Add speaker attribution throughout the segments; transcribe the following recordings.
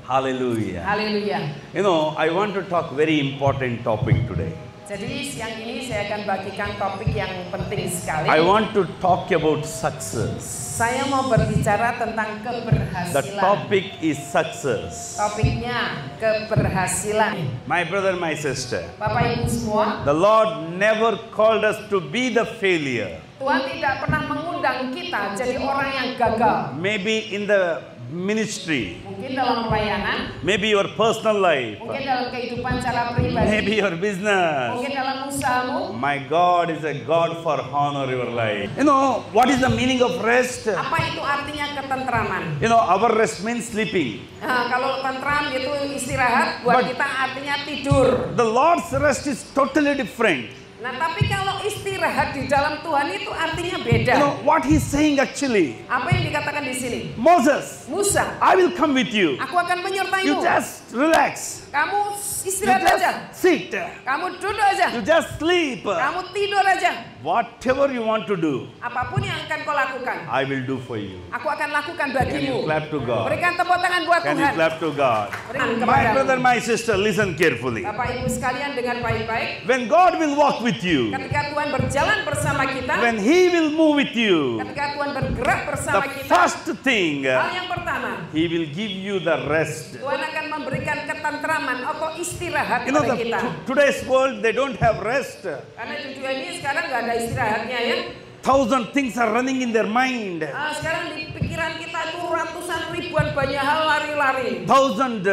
Speaker 1: Hallelujah.
Speaker 2: Haleluya.
Speaker 1: You know, I want to talk very important topic today.
Speaker 2: Jadi siang ini saya akan bagikan topik yang penting sekali.
Speaker 1: I want to talk about success.
Speaker 2: Saya mau berbicara tentang
Speaker 1: The
Speaker 2: keberhasilan.
Speaker 1: topic is success.
Speaker 2: Topiknya keberhasilan.
Speaker 1: My brother, my sister,
Speaker 2: Bapak Ibu semua,
Speaker 1: the Lord never called us to be the failure.
Speaker 2: Tuhan tidak pernah mengundang kita jadi orang yang gagal.
Speaker 1: Maybe in the ministry,
Speaker 2: Mungkin dalam pelayanan,
Speaker 1: maybe your personal life,
Speaker 2: mungkin dalam kehidupan secara pribadi,
Speaker 1: maybe your business.
Speaker 2: mungkin dalam usahamu.
Speaker 1: My God is a God for honor your life. You know, what is the meaning of rest?
Speaker 2: Apa itu artinya ketentraman?
Speaker 1: You know, our rest means sleeping.
Speaker 2: Nah, kalau tentram itu istirahat, buat
Speaker 1: But-
Speaker 2: kita artinya tidur.
Speaker 1: The Lord's rest is totally different.
Speaker 2: Nah, tapi kalau istirahat di dalam Tuhan itu artinya beda.
Speaker 1: You know, what he's saying actually,
Speaker 2: Apa yang dikatakan di sini?
Speaker 1: Moses,
Speaker 2: Musa,
Speaker 1: I will come with you.
Speaker 2: aku akan
Speaker 1: You
Speaker 2: menyertaimu.
Speaker 1: just relax.
Speaker 2: Kamu
Speaker 1: You
Speaker 2: istirahat aja.
Speaker 1: just sit.
Speaker 2: Kamu duduk aja.
Speaker 1: You just sleep.
Speaker 2: Kamu tidur aja.
Speaker 1: Whatever you want to do,
Speaker 2: Apapun yang akan kau lakukan,
Speaker 1: I will do for you.
Speaker 2: aku akan lakukan
Speaker 1: Can you
Speaker 2: bagimu.
Speaker 1: clap to God?
Speaker 2: Berikan tepuk tangan buat
Speaker 1: Can you
Speaker 2: Tuhan.
Speaker 1: clap to God?
Speaker 2: Berikan
Speaker 1: My
Speaker 2: kepadamu.
Speaker 1: brother, my sister, listen carefully.
Speaker 2: Bapak Ibu sekalian dengar baik-baik.
Speaker 1: When God will walk with you,
Speaker 2: Ketika Tuhan berjalan bersama kita,
Speaker 1: when He will move with you,
Speaker 2: ketika Tuhan bergerak
Speaker 1: the
Speaker 2: bersama kita,
Speaker 1: first thing,
Speaker 2: hal yang pertama,
Speaker 1: He will give you the rest.
Speaker 2: Tuhan akan memberikan ketentraman atau istirahat
Speaker 1: You know,
Speaker 2: kepada kita.
Speaker 1: today's world, they don't have rest.
Speaker 2: Karena di dunia ini sekarang nggak ada istirahatnya ya.
Speaker 1: Thousand things are running in their mind.
Speaker 2: Sekarang di pikiran kita itu ratusan ribuan banyak hal lari-lari.
Speaker 1: Thousand,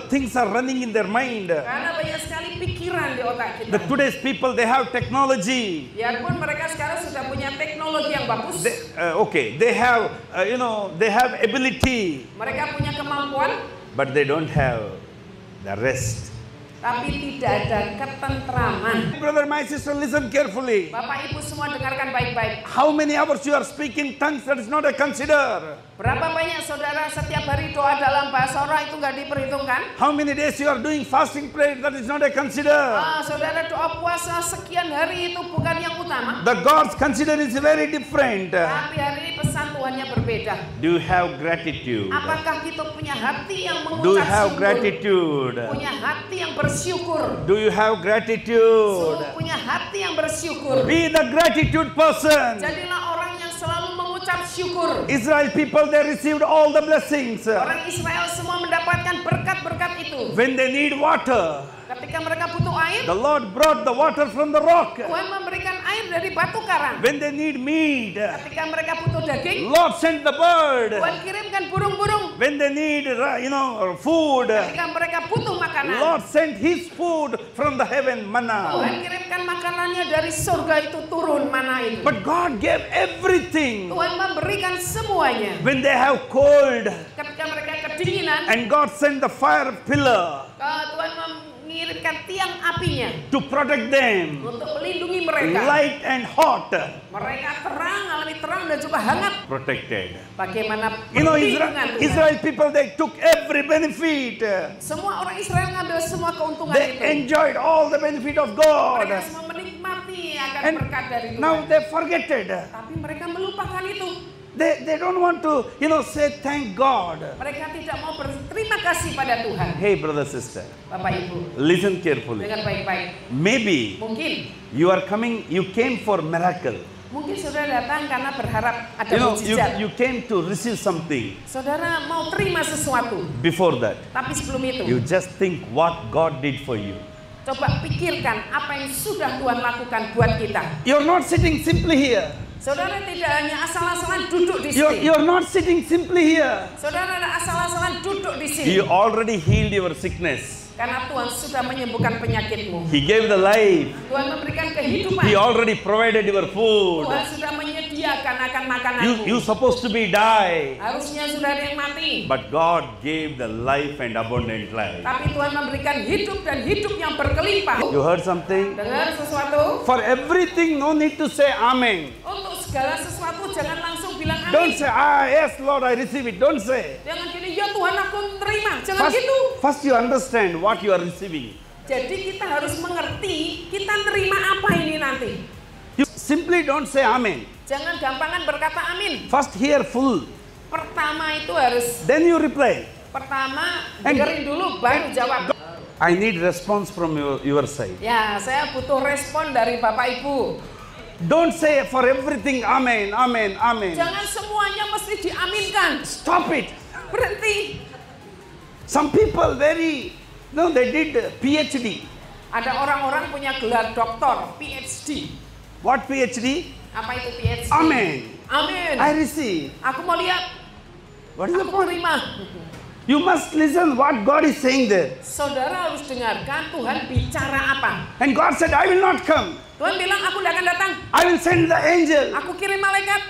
Speaker 1: things are running in their mind.
Speaker 2: Karena banyak sekali pikiran di otak kita.
Speaker 1: Today's people, they have technology.
Speaker 2: Biarpun mereka sekarang sudah punya teknologi yang bagus,
Speaker 1: They have, they have ability,
Speaker 2: mereka punya kemampuan,
Speaker 1: but they don't have the rest.
Speaker 2: tapi tidak ada ketentraman.
Speaker 1: Brother, my sister, listen carefully.
Speaker 2: Bapak Ibu semua dengarkan baik-baik.
Speaker 1: How many hours you are speaking tongues, that is not a consider.
Speaker 2: Berapa banyak saudara setiap hari doa dalam bahasa roh itu nggak diperhitungkan?
Speaker 1: How many days you are doing fasting prayer, that is not a consider.
Speaker 2: Saudara doa puasa sekian hari itu bukan yang utama.
Speaker 1: The God's consider is very different.
Speaker 2: Tapi hari ini pesan Tuhannya berbeda.
Speaker 1: Do you have gratitude?
Speaker 2: Apakah kita punya hati yang
Speaker 1: Do you
Speaker 2: mengucap
Speaker 1: have
Speaker 2: syukur?
Speaker 1: gratitude?
Speaker 2: Punya hati yang bersyukur.
Speaker 1: Do you have gratitude?
Speaker 2: Punya hati yang bersyukur.
Speaker 1: Be the gratitude person.
Speaker 2: Jadilah orang yang selalu mengucap syukur.
Speaker 1: Israel people, they received all the blessings.
Speaker 2: Orang Israel semua mendapatkan berkat-berkat itu.
Speaker 1: When they need water,
Speaker 2: Ketika mereka butuh air,
Speaker 1: the Lord brought the water from the rock.
Speaker 2: Tuhan memberikan air dari batu karang.
Speaker 1: When they need meat,
Speaker 2: Ketika mereka butuh daging,
Speaker 1: Lord sent the bird.
Speaker 2: Tuhan kirimkan burung-burung.
Speaker 1: When they need, food,
Speaker 2: Ketika mereka butuh makanan,
Speaker 1: Lord sent His food from the heaven, manna.
Speaker 2: Tuhan kirimkan makanannya dari surga itu turun mana itu.
Speaker 1: But God gave everything.
Speaker 2: Tuhan memberikan semuanya.
Speaker 1: When they have cold,
Speaker 2: Ketika mereka kedinginan,
Speaker 1: and God sent the fire pillar
Speaker 2: Tuhan mengirimkan tiang apinya
Speaker 1: to protect them,
Speaker 2: untuk melindungi mereka.
Speaker 1: light and hot,
Speaker 2: Mereka terang, alami terang dan juga hangat.
Speaker 1: protected.
Speaker 2: Bagaimana
Speaker 1: Israel,
Speaker 2: perlindungan Tuhan.
Speaker 1: Israel people, they took every benefit.
Speaker 2: Semua orang Israel ngambil semua keuntungan
Speaker 1: They
Speaker 2: itu.
Speaker 1: enjoyed all the benefit of God.
Speaker 2: Mereka semua menikmati akan
Speaker 1: And
Speaker 2: berkat dari Tuhan.
Speaker 1: now they forget it.
Speaker 2: Tapi mereka melupakan itu.
Speaker 1: They don't want to, say thank God.
Speaker 2: Mereka tidak mau berterima kasih pada Tuhan.
Speaker 1: Hey, brother, sister,
Speaker 2: Bapak Ibu,
Speaker 1: listen carefully.
Speaker 2: dengar baik-baik.
Speaker 1: Maybe
Speaker 2: Mungkin
Speaker 1: you came for miracle.
Speaker 2: saudara datang karena berharap ada mujizat.
Speaker 1: You came to receive something.
Speaker 2: Saudara mau terima sesuatu.
Speaker 1: Before that,
Speaker 2: Tapi sebelum itu,
Speaker 1: you just think what God did for you.
Speaker 2: coba pikirkan apa yang sudah Tuhan lakukan buat kita.
Speaker 1: You're not sitting simply here.
Speaker 2: Saudara tidak hanya asal-asalan duduk di sini.
Speaker 1: You're not sitting simply here.
Speaker 2: Saudara tidak asal-asalan duduk di sini.
Speaker 1: He already healed your sickness.
Speaker 2: Karena Tuhan sudah menyembuhkan penyakitmu.
Speaker 1: He gave the life.
Speaker 2: Tuhan memberikan kehidupan.
Speaker 1: He already provided your food.
Speaker 2: Tuhan sudah menyediakan akan makananmu.
Speaker 1: You supposed to be die.
Speaker 2: Harusnya saudara yang mati.
Speaker 1: But God gave the life and abundant life.
Speaker 2: Tapi Tuhan memberikan hidup dan hidup yang berkelimpah.
Speaker 1: You heard something?
Speaker 2: Dengar sesuatu?
Speaker 1: For everything, no need to say amen.
Speaker 2: Untuk segala sesuatu jangan langsung bilang
Speaker 1: Don't
Speaker 2: amin.
Speaker 1: say, yes, Lord, I receive it. Don't say.
Speaker 2: Jangan gini, ya Tuhan aku terima. Jangan gitu.
Speaker 1: First you understand what you are receiving.
Speaker 2: Jadi kita harus mengerti kita terima apa ini nanti.
Speaker 1: You simply don't say amen.
Speaker 2: Jangan gampangan berkata amin.
Speaker 1: First hear full.
Speaker 2: Pertama itu harus
Speaker 1: Then you reply.
Speaker 2: Pertama,
Speaker 1: And-
Speaker 2: dengerin dulu baru jawab.
Speaker 1: I need response from your side.
Speaker 2: Ya, saya butuh respon dari Bapak Ibu.
Speaker 1: Don't say for everything amen, amen, amen.
Speaker 2: Jangan semuanya mesti diaminkan.
Speaker 1: Stop it.
Speaker 2: Berhenti.
Speaker 1: Some people they did PhD.
Speaker 2: Ada orang-orang punya gelar doktor, PhD.
Speaker 1: What PhD?
Speaker 2: Apa itu PhD?
Speaker 1: Amen.
Speaker 2: Amin.
Speaker 1: I receive.
Speaker 2: Aku mau lihat.
Speaker 1: What is the
Speaker 2: Aku
Speaker 1: point?
Speaker 2: terima.
Speaker 1: You must listen what God is saying there.
Speaker 2: Saudara harus dengarkan Tuhan bicara apa.
Speaker 1: And God said, I will not come.
Speaker 2: Tuhan bilang, aku tidak akan datang.
Speaker 1: I will send the angel.
Speaker 2: Aku kirim malaikat.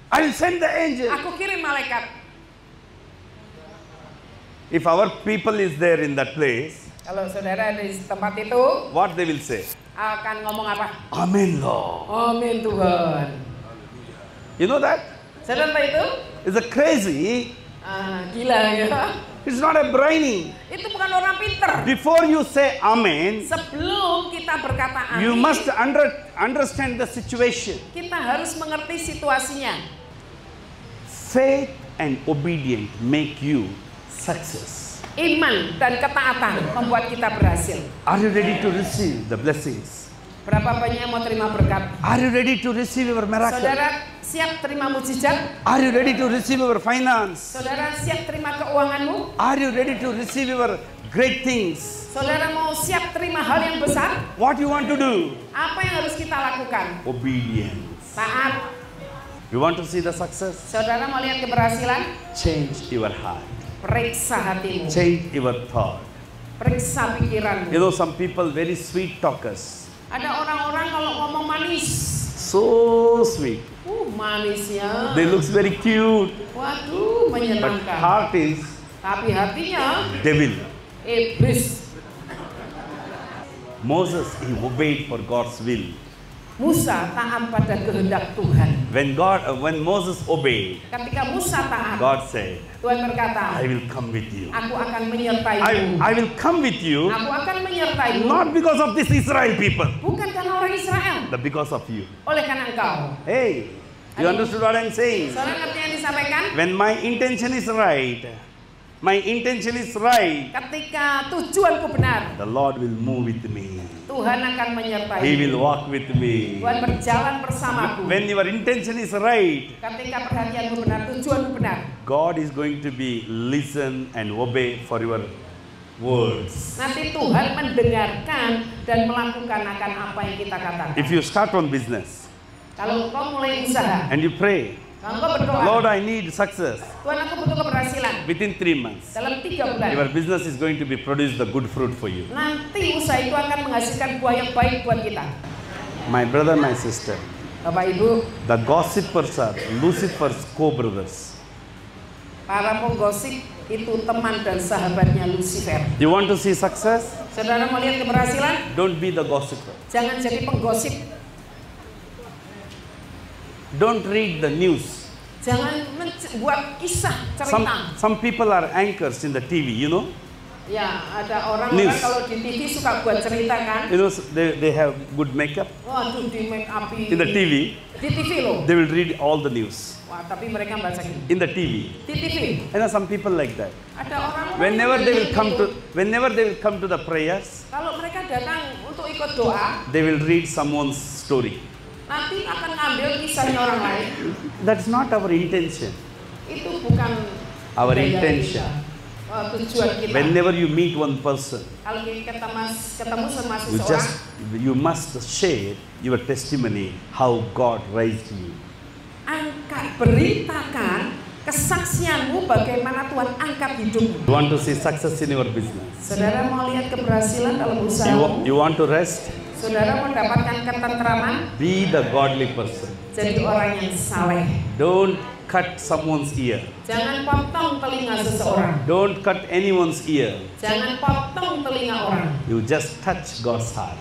Speaker 1: I will send the angel.
Speaker 2: Aku kirim malaikat.
Speaker 1: If our people is there in that place,
Speaker 2: Kalau saudara di tempat itu
Speaker 1: what they will say?
Speaker 2: akan ngomong apa?
Speaker 1: Amen, Lord.
Speaker 2: Amin Tuhan.
Speaker 1: You know that?
Speaker 2: Saudara tahu itu?
Speaker 1: It's a crazy.
Speaker 2: Gila ya.
Speaker 1: It's not a brainy.
Speaker 2: Itu bukan orang pinter.
Speaker 1: Before you say amen,
Speaker 2: Sebelum kita berkata amin,
Speaker 1: you must understand the situation.
Speaker 2: kita harus mengerti situasinya.
Speaker 1: Faith and obedience make you success.
Speaker 2: Iman dan ketaatan membuat kita berhasil.
Speaker 1: Are you ready to receive the blessings?
Speaker 2: Berapa banyak yang mau terima berkat?
Speaker 1: Are you ready to receive your miracle?
Speaker 2: Saudara siap terima mukjizat?
Speaker 1: Are you ready to receive your finance?
Speaker 2: Saudara siap terima keuanganmu?
Speaker 1: Are you ready to receive your great things?
Speaker 2: Saudara mau siap terima hal yang besar?
Speaker 1: What you want to do?
Speaker 2: Apa yang harus kita lakukan?
Speaker 1: Obedience.
Speaker 2: Taat.
Speaker 1: You want to see the success?
Speaker 2: Saudara mau lihat keberhasilan?
Speaker 1: Change your heart.
Speaker 2: Periksa hatimu.
Speaker 1: Change your thought.
Speaker 2: Periksa pikiranmu.
Speaker 1: You know, some people very sweet talkers.
Speaker 2: Ada orang-orang kalau ngomong manis.
Speaker 1: So sweet.
Speaker 2: Manisnya.
Speaker 1: They looks very cute.
Speaker 2: Waduh,
Speaker 1: But
Speaker 2: menyenangkan.
Speaker 1: heart is
Speaker 2: Tapi hatinya
Speaker 1: devil.
Speaker 2: iblis.
Speaker 1: Moses, he obeyed for God's will.
Speaker 2: Musa taat pada kehendak Tuhan.
Speaker 1: When Moses obeyed,
Speaker 2: Ketika Musa taat,
Speaker 1: God said,
Speaker 2: Tuhan berkata,
Speaker 1: I will come with you.
Speaker 2: aku akan menyertaimu.
Speaker 1: I will come with you,
Speaker 2: Aku akan menyertaimu.
Speaker 1: not because of this Israel people,
Speaker 2: Bukan karena orang Israel.
Speaker 1: but because of you.
Speaker 2: Oleh karena engkau.
Speaker 1: Hey, you understood what I'm saying?
Speaker 2: Saudara ngerti yang disampaikan?
Speaker 1: When my intention is right,
Speaker 2: Ketika tujuanku benar,
Speaker 1: the Lord will move with me.
Speaker 2: Tuhan akan menyertai.
Speaker 1: He will walk with me.
Speaker 2: Tuhan berjalan bersamaku.
Speaker 1: When your intention is right,
Speaker 2: Ketika perhatianmu benar, tujuanmu benar,
Speaker 1: God is going to be listen and obey for your words.
Speaker 2: nanti Tuhan mendengarkan dan melakukan akan apa yang kita katakan.
Speaker 1: If you start on business
Speaker 2: Kalau engkau mulai usaha,
Speaker 1: and you pray,
Speaker 2: kalau engkau berdoa,
Speaker 1: Lord, I need success.
Speaker 2: Tuhan aku butuh keberhasilan.
Speaker 1: Within 3 months,
Speaker 2: Dalam 3 bulan,
Speaker 1: your business is going to be produce the good fruit for you.
Speaker 2: nanti usaha itu akan menghasilkan buah yang baik buat kita.
Speaker 1: My brother, my sister,
Speaker 2: Bapak Ibu,
Speaker 1: the gossipers are Lucifer's co-brothers.
Speaker 2: para penggosip itu teman dan sahabatnya Lucifer.
Speaker 1: You want to see success?
Speaker 2: Saudara mau lihat keberhasilan?
Speaker 1: Don't be the gossiper.
Speaker 2: Jangan jadi penggosip.
Speaker 1: Don't read the news.
Speaker 2: Jangan buat kisah cerita.
Speaker 1: Some people are anchors in the TV, you know.
Speaker 2: Ya, ada orang-orang
Speaker 1: News.
Speaker 2: kalau di TV suka buat cerita kan.
Speaker 1: You know, they have good makeup.
Speaker 2: Waduh, di make up
Speaker 1: In the TV,
Speaker 2: Di TV loh.
Speaker 1: they will read all the news.
Speaker 2: Wah, tapi mereka baca gini.
Speaker 1: In the TV.
Speaker 2: Di TV.
Speaker 1: You know, some people like that.
Speaker 2: Ada orang
Speaker 1: Whenever they will come to the prayers,
Speaker 2: kalau mereka datang untuk ikut doa,
Speaker 1: they will read someone's story.
Speaker 2: nanti akan ngambil kisahnya orang lain.
Speaker 1: That's not our intention.
Speaker 2: Itu bukan
Speaker 1: Our
Speaker 2: gaya
Speaker 1: intention.
Speaker 2: kita. Tujuan kita.
Speaker 1: Whenever you meet one person,
Speaker 2: Kalau kita ketemu sama seseorang,
Speaker 1: you must share your testimony how God raised you.
Speaker 2: beritakan kesaksianmu bagaimana Tuhan angkat hidupmu.
Speaker 1: You want to see success in your business?
Speaker 2: Saudara mau lihat keberhasilan dalam usaha?
Speaker 1: You want to rest?
Speaker 2: Saudara mau mendapatkan ketentraman?
Speaker 1: Be the godly person.
Speaker 2: Jadi orang yang saleh.
Speaker 1: Don't cut someone's ear.
Speaker 2: Jangan potong telinga seseorang.
Speaker 1: Don't cut anyone's ear.
Speaker 2: Jangan potong telinga orang.
Speaker 1: You just touch God's heart.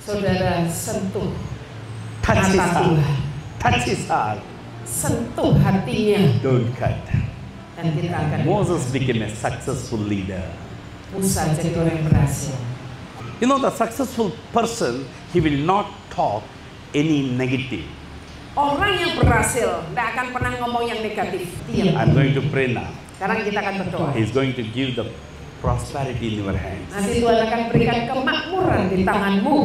Speaker 2: Saudara sentuh
Speaker 1: Touch his
Speaker 2: mata
Speaker 1: heart.
Speaker 2: Tuhan.
Speaker 1: Touch his heart.
Speaker 2: Sentuh hatinya.
Speaker 1: Don't cut.
Speaker 2: Dan kita akan
Speaker 1: Moses became a successful leader.
Speaker 2: Musa jadi orang yang berhasil.
Speaker 1: You know, the successful person, he will not talk any negative.
Speaker 2: Orang yang berhasil tidak akan pernah ngomong yang negatif. Diam.
Speaker 1: I'm going to pray now.
Speaker 2: Sekarang kita akan berdoa.
Speaker 1: He's going to give the prosperity in your hands.
Speaker 2: Nanti Tuhan akan berikan kemakmuran di tanganmu.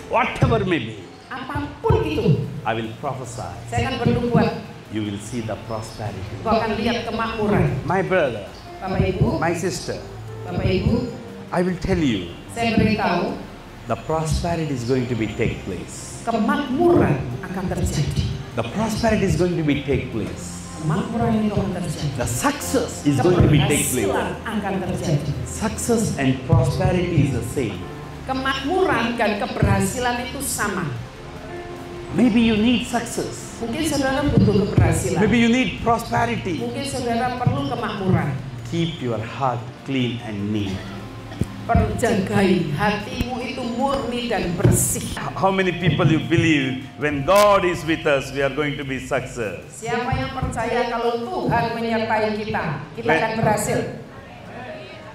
Speaker 1: Whatever may be,
Speaker 2: Apapun itu,
Speaker 1: I will prophesy.
Speaker 2: saya akan bernubuat.
Speaker 1: You will see the prosperity.
Speaker 2: Kau akan lihat kemakmuran.
Speaker 1: My brother,
Speaker 2: Bapak Ibu,
Speaker 1: my sister,
Speaker 2: Bapak Ibu,
Speaker 1: I will tell you,
Speaker 2: saya beritahu,
Speaker 1: the prosperity is going to be take place.
Speaker 2: kemakmuran akan terjadi.
Speaker 1: The prosperity is going to be take place.
Speaker 2: Kemakmuran itu akan terjadi.
Speaker 1: The success is going to be take place.
Speaker 2: Keberhasilan akan terjadi.
Speaker 1: Success and prosperity is the same.
Speaker 2: Kemakmuran dan keberhasilan itu sama.
Speaker 1: Maybe you need success.
Speaker 2: Mungkin saudara butuh keberhasilan.
Speaker 1: Maybe you need prosperity.
Speaker 2: Mungkin saudara perlu kemakmuran.
Speaker 1: Keep your heart clean and neat.
Speaker 2: Perjagai hatimu itu murni dan bersih.
Speaker 1: How many people you believe when God is with us, we are going to be success?
Speaker 2: Siapa yang percaya kalau Tuhan menyertai kita, kita akan berhasil.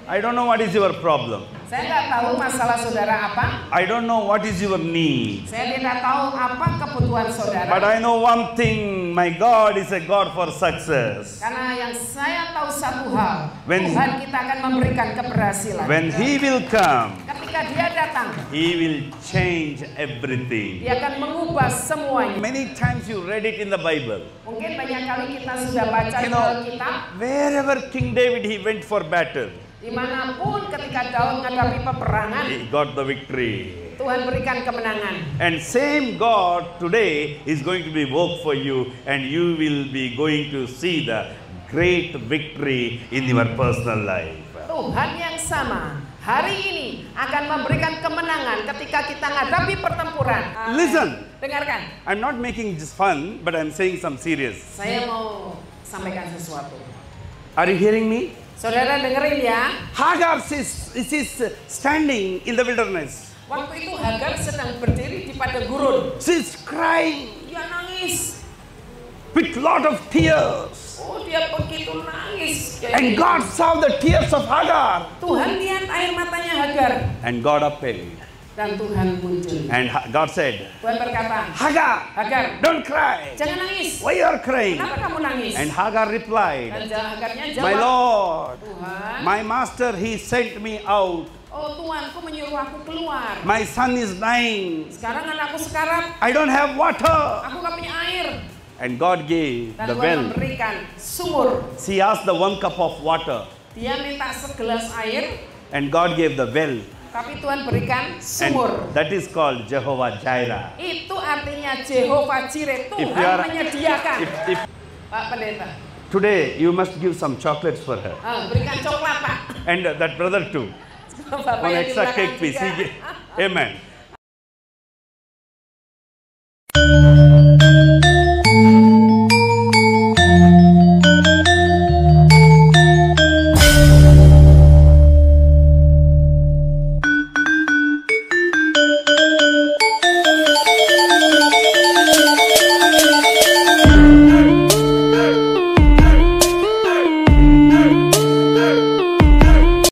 Speaker 1: I don't know what is your problem.
Speaker 2: Saya nggak tahu masalah saudara apa.
Speaker 1: I don't know what is your need.
Speaker 2: Saya tidak tahu apa kebutuhan saudara.
Speaker 1: But I know one thing, my God is a God for success.
Speaker 2: Karena yang saya tahu satu hal,
Speaker 1: When-
Speaker 2: Tuhan kita akan memberikan keberhasilan.
Speaker 1: When He will come,
Speaker 2: Ketika Dia datang,
Speaker 1: He will change everything.
Speaker 2: Dia akan mengubah semuanya.
Speaker 1: Many times you read it in the Bible.
Speaker 2: Mungkin banyak kali kita sudah baca di
Speaker 1: You know,
Speaker 2: Alkitab,
Speaker 1: wherever King David, he went for battle.
Speaker 2: dimanapun ketika Daud menghadapi peperangan,
Speaker 1: He got the victory.
Speaker 2: Tuhan berikan kemenangan.
Speaker 1: And same God today is going to be work for you, and you will be going to see the great victory in your personal life.
Speaker 2: Tuhan yang sama hari ini akan memberikan kemenangan ketika kita menghadapi pertempuran.
Speaker 1: Listen,
Speaker 2: Dengarkan,
Speaker 1: I'm not making just fun, but I'm saying some serious.
Speaker 2: saya mau sampaikan sesuatu.
Speaker 1: Are you hearing me?
Speaker 2: Saudara dengerin ya.
Speaker 1: Hagar is standing in the wilderness.
Speaker 2: Waktu itu Hagar sedang berdiri di padang gurun.
Speaker 1: She's crying
Speaker 2: Dia nangis.
Speaker 1: with lot of tears.
Speaker 2: Oh, dia begitu nangis.
Speaker 1: And God saw the tears of Hagar.
Speaker 2: Tuhan lihat air matanya Hagar.
Speaker 1: And God appeared.
Speaker 2: Dan Tuhan muncul.
Speaker 1: And God said,
Speaker 2: Tuhan berkata,
Speaker 1: Hagar,
Speaker 2: Hagar,
Speaker 1: don't cry.
Speaker 2: jangan nangis.
Speaker 1: Why you are crying?
Speaker 2: Kenapa kamu nangis?
Speaker 1: And Hagar
Speaker 2: Dan
Speaker 1: replied,
Speaker 2: Hagarnya
Speaker 1: My
Speaker 2: jawab,
Speaker 1: Lord,
Speaker 2: Tuhan,
Speaker 1: my master, he sent me out.
Speaker 2: oh Tuanku menyuruh aku keluar.
Speaker 1: My son is dying.
Speaker 2: Sekarang anakku sekarat,
Speaker 1: I don't have water.
Speaker 2: aku gak punya air.
Speaker 1: And God gave
Speaker 2: Dan
Speaker 1: the
Speaker 2: Tuhan
Speaker 1: well.
Speaker 2: memberikan sumur.
Speaker 1: She asked the 1 cup of water.
Speaker 2: Dia minta segelas air,
Speaker 1: And God gave the well.
Speaker 2: tapi Tuhan berikan
Speaker 1: And
Speaker 2: sumur.
Speaker 1: that is called Jehovah Jireh.
Speaker 2: Itu artinya Jehovah Jireh,
Speaker 1: If you
Speaker 2: Tuhan
Speaker 1: are-
Speaker 2: menyediakan.
Speaker 1: If
Speaker 2: Pak Pendeta,
Speaker 1: today you must give some chocolates for her.
Speaker 2: berikan coklat Pak.
Speaker 1: And that brother too.
Speaker 2: Bapak
Speaker 1: One
Speaker 2: yang di
Speaker 1: extra
Speaker 2: belakang
Speaker 1: cake piece.
Speaker 2: juga.
Speaker 1: Amen.